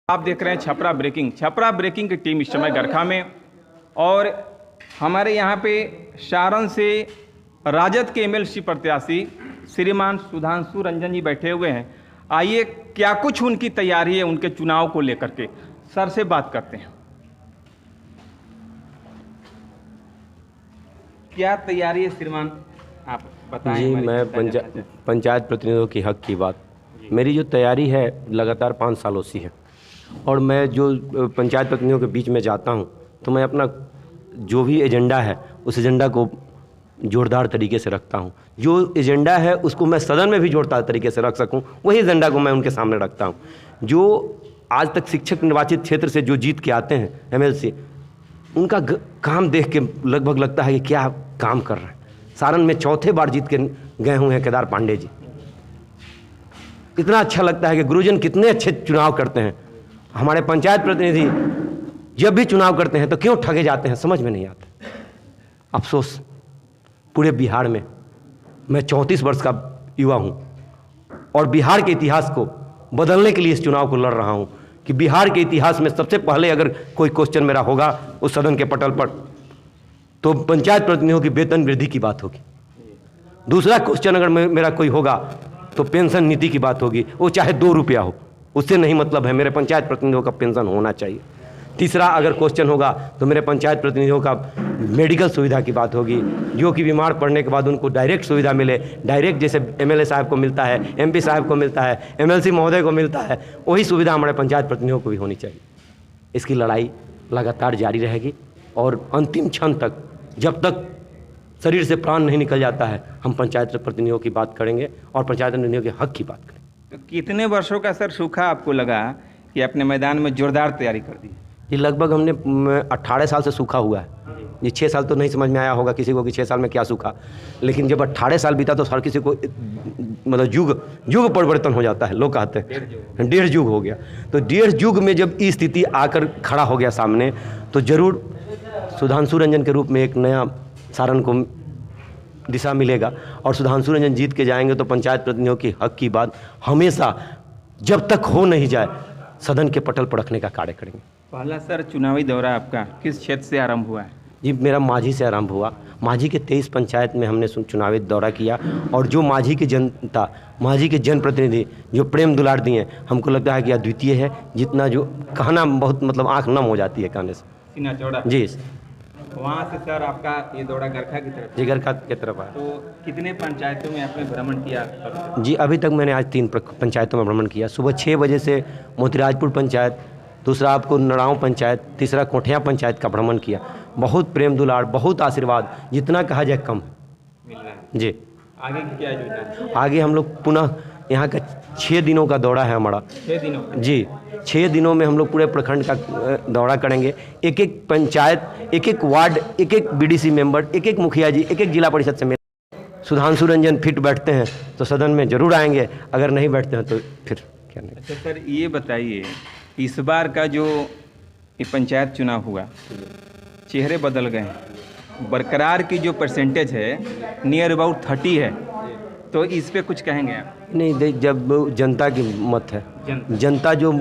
आप देख रहे हैं छपरा ब्रेकिंग। छपरा ब्रेकिंग की टीम इस समय गरखा में, और हमारे यहाँ पे सारण से राजद के एमएलसी प्रत्याशी श्रीमान सुधांशु रंजन जी बैठे हुए हैं। आइए क्या कुछ उनकी तैयारी है उनके चुनाव को लेकर के, सर से बात करते हैं। क्या तैयारी है श्रीमान, आप बताएं। जी, मैं पंचायत प्रतिनिधियों की हक की बात, मेरी जो तैयारी है लगातार 5 सालों से है। और मैं जो पंचायत प्रतिनिधियों के बीच में जाता हूं तो मैं अपना जो भी एजेंडा है उस एजेंडा को जोरदार तरीके से रखता हूं। जो एजेंडा है उसको मैं सदन में भी जोरदार तरीके से रख सकूं, वही एजेंडा को मैं उनके सामने रखता हूं। जो आज तक शिक्षक निर्वाचित क्षेत्र से जो जीत के आते हैं एमएलसी, उनका काम देख के लगभग लगता है कि क्या काम कर रहे हैं। सारण में चौथे बार जीत के गए हुए हैं केदार पांडे जी। इतना अच्छा लगता है कि गुरुजन कितने अच्छे चुनाव करते हैं। हमारे पंचायत प्रतिनिधि जब भी चुनाव करते हैं तो क्यों ठगे जाते हैं समझ में नहीं आता। अफसोस पूरे बिहार में, मैं 34 वर्ष का युवा हूं और बिहार के इतिहास को बदलने के लिए इस चुनाव को लड़ रहा हूं कि बिहार के इतिहास में सबसे पहले अगर कोई क्वेश्चन मेरा होगा उस सदन के पटल पर तो पंचायत प्रतिनिधियों की वेतन वृद्धि की बात होगी। दूसरा क्वेश्चन अगर मेरा कोई होगा तो पेंशन नीति की बात होगी, वो चाहे 2 रुपया हो, उससे नहीं मतलब है, मेरे पंचायत प्रतिनिधियों का पेंशन होना चाहिए। तीसरा अगर क्वेश्चन होगा तो मेरे पंचायत प्रतिनिधियों का मेडिकल सुविधा की बात होगी, जो कि बीमार पड़ने के बाद उनको डायरेक्ट सुविधा मिले, डायरेक्ट जैसे एमएलए साहब को मिलता है, एमपी साहब को मिलता है, एमएलसी महोदय को मिलता है, वही सुविधा हमारे पंचायत प्रतिनिधियों को भी होनी चाहिए। इसकी लड़ाई लगातार जारी रहेगी और अंतिम क्षण तक, जब तक शरीर से प्राण नहीं निकल जाता है, हम पंचायत प्रतिनिधियों की बात करेंगे और पंचायत प्रतिनिधियों के हक की बात करेंगे। तो कितने वर्षों का सर सूखा आपको लगा कि अपने मैदान में जोरदार तैयारी कर दी? ये लगभग हमने 18 साल से सूखा हुआ है। ये 6 साल तो नहीं समझ में आया होगा किसी को कि 6 साल में क्या सूखा, लेकिन जब 18 साल बीता तो हर किसी को मतलब युग परिवर्तन हो जाता है। लोग कहते हैं 1.5 युग हो गया। तो 1.5 युग में जब ये स्थिति आकर खड़ा हो गया सामने, तो जरूर सुधांशु रंजन के रूप में एक नया सारण को दिशा मिलेगा। और सुधांशु रंजन जीत के जाएंगे तो पंचायत प्रतिनिधियों की हक की बात हमेशा जब तक हो नहीं जाए सदन के पटल पर रखने का कार्य करेंगे। पहला सर चुनावी दौरा आपका किस क्षेत्र से आरंभ हुआ है? जी, मेरा माझी से आरंभ हुआ। माझी के 23 पंचायत में हमने चुनावी दौरा किया और जो माझी की जनता, माझी के जनप्रतिनिधि जो प्रेम दुलार दिए, हमको लगता है कि अद्वितीय है। जितना जो कहना बहुत मतलब आँख नम हो जाती है कहने से। सीना चौड़ा जी। वहाँ से सर आपका ये दौरा गरखा की तरफ? जी, गरखा की तरफ आया। तो कितने पंचायतों में आपने भ्रमण किया? जी, अभी तक मैंने आज 3 पंचायतों में भ्रमण किया। सुबह 6 बजे से मोतीराजपुर पंचायत, दूसरा आपको नड़ाँव पंचायत, तीसरा कोठिया पंचायत का भ्रमण किया। बहुत प्रेम दुलार, बहुत आशीर्वाद, जितना कहा जाए कम मिल रहा है। जी। आगे की क्या योजना? आगे हम लोग पुनः यहाँ का 6 दिनों का दौरा है हमारा। 6 दिनों का? जी, 6 दिनों में हम लोग पूरे प्रखंड का दौरा करेंगे। एक एक पंचायत, एक एक वार्ड, एक एक बीडीसी मेंबर, एक एक मुखिया जी, एक एक जिला परिषद से मिल। सुधांशु रंजन फिट बैठते हैं तो सदन में जरूर आएंगे, अगर नहीं बैठते हैं तो फिर क्या नहीं। अच्छा सर, ये बताइए इस बार का जो ये पंचायत चुनाव हुआ, चेहरे बदल गए हैं, बरकरार की जो परसेंटेज है नियर अबाउट 30 है, तो इस पे कुछ कहेंगे आप? नहीं, देख, जब जनता की मत है, जनता जो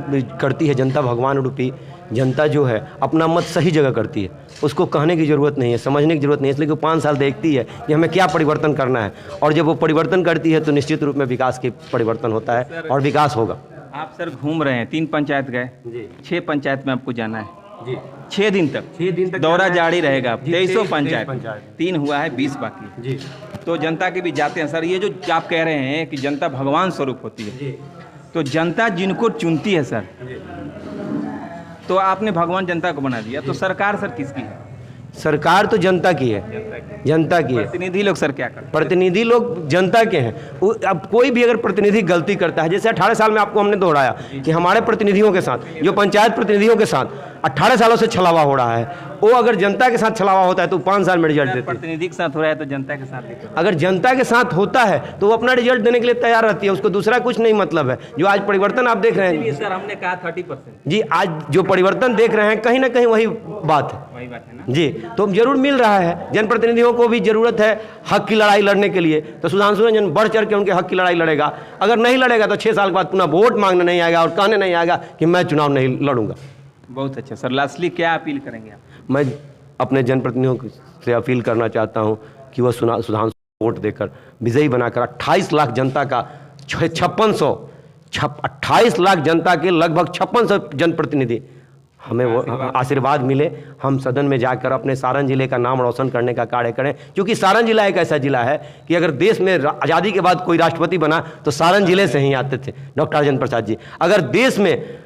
करती है, जनता भगवान रूपी जनता जो है अपना मत सही जगह करती है। उसको कहने की ज़रूरत नहीं है, समझने की ज़रूरत नहीं है, इसलिए कि 5 साल देखती है कि हमें क्या परिवर्तन करना है, और जब वो परिवर्तन करती है तो निश्चित रूप में विकास की परिवर्तन होता है और विकास होगा। आप सर घूम रहे हैं, 3 पंचायत गए, 6 पंचायत में आपको जाना है जी। 6 दिन तक दौरा जारी रहेगा। 23 पंचायत, 3 हुआ है, 20 बाकी जी। तो जनता के भी जाते हैं सर। ये जो आप कह रहे हैं कि जनता भगवान स्वरूप होती है, तो जनता जिनको चुनती है सर, तो आपने भगवान जनता को बना दिया, तो सरकार सर किसकी है? सरकार तो जनता की है, जनता की है। प्रतिनिधि लोग सर क्या करते? प्रतिनिधि लोग जनता के हैं। अब कोई भी अगर प्रतिनिधि गलती करता है, जैसे 18 साल में आपको हमने दोहराया कि हमारे प्रतिनिधियों के साथ, जो पंचायत प्रतिनिधियों के साथ 18 सालों से छलावा हो रहा है। वो अगर जनता के साथ छलावा होता है तो 5 साल में रिजल्ट देते। प्रतिनिधि के साथ हो रहा है तो जनता के साथ देखो। अगर जनता के साथ होता है तो वो अपना रिजल्ट देने के लिए तैयार रहती है, उसको दूसरा कुछ नहीं मतलब है। जो आज परिवर्तन आप देख रहे हैं सर, हमने कहा 30% जी, आज जो परिवर्तन देख रहे हैं कहीं ना कहीं वही बात है। वही बात है ना जी, तो जरूर मिल रहा है। जनप्रतिनिधियों को भी जरूरत है हक की लड़ाई लड़ने के लिए, तो सुधांशु रंजन बढ़ चढ़ के उनके हक की लड़ाई लड़ेगा। अगर नहीं लड़ेगा तो 6 साल के बाद पुनः वोट मांगने नहीं आएगा और कहने नहीं आएगा कि मैं चुनाव नहीं लड़ूंगा। बहुत अच्छा सर, लास्टली क्या अपील करेंगे आप? मैं अपने जनप्रतिनिधियों से अपील करना चाहता हूं कि वह सुधांशु वोट देकर विजयी बनाकर 28 लाख जनता का 28 लाख जनता के लगभग 5600 जनप्रतिनिधि हमें वो आशीर्वाद मिले। हम सदन में जाकर अपने सारण जिले का नाम रोशन करने का कार्य करें, क्योंकि सारण जिला एक ऐसा जिला है कि अगर देश में आज़ादी के बाद कोई राष्ट्रपति बना तो सारण जिले से ही आते थे, डॉक्टर राजेंद्र प्रसाद जी। अगर देश में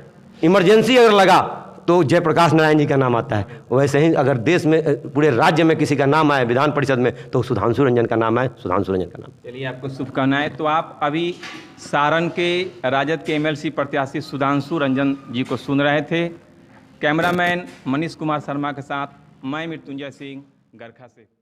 इमरजेंसी अगर लगा तो जयप्रकाश नारायण जी का नाम आता है। वैसे ही अगर देश में पूरे राज्य में किसी का नाम आए विधान परिषद में तो सुधांशु रंजन का नाम आए, सुधांशु रंजन का नाम। चलिए, आपको शुभकामनाएं। तो आप अभी सारण के राजद के एमएलसी प्रत्याशी सुधांशु रंजन जी को सुन रहे थे। कैमरामैन मनीष कुमार शर्मा के साथ मैं मृत्युंजय सिंह, गरखा से।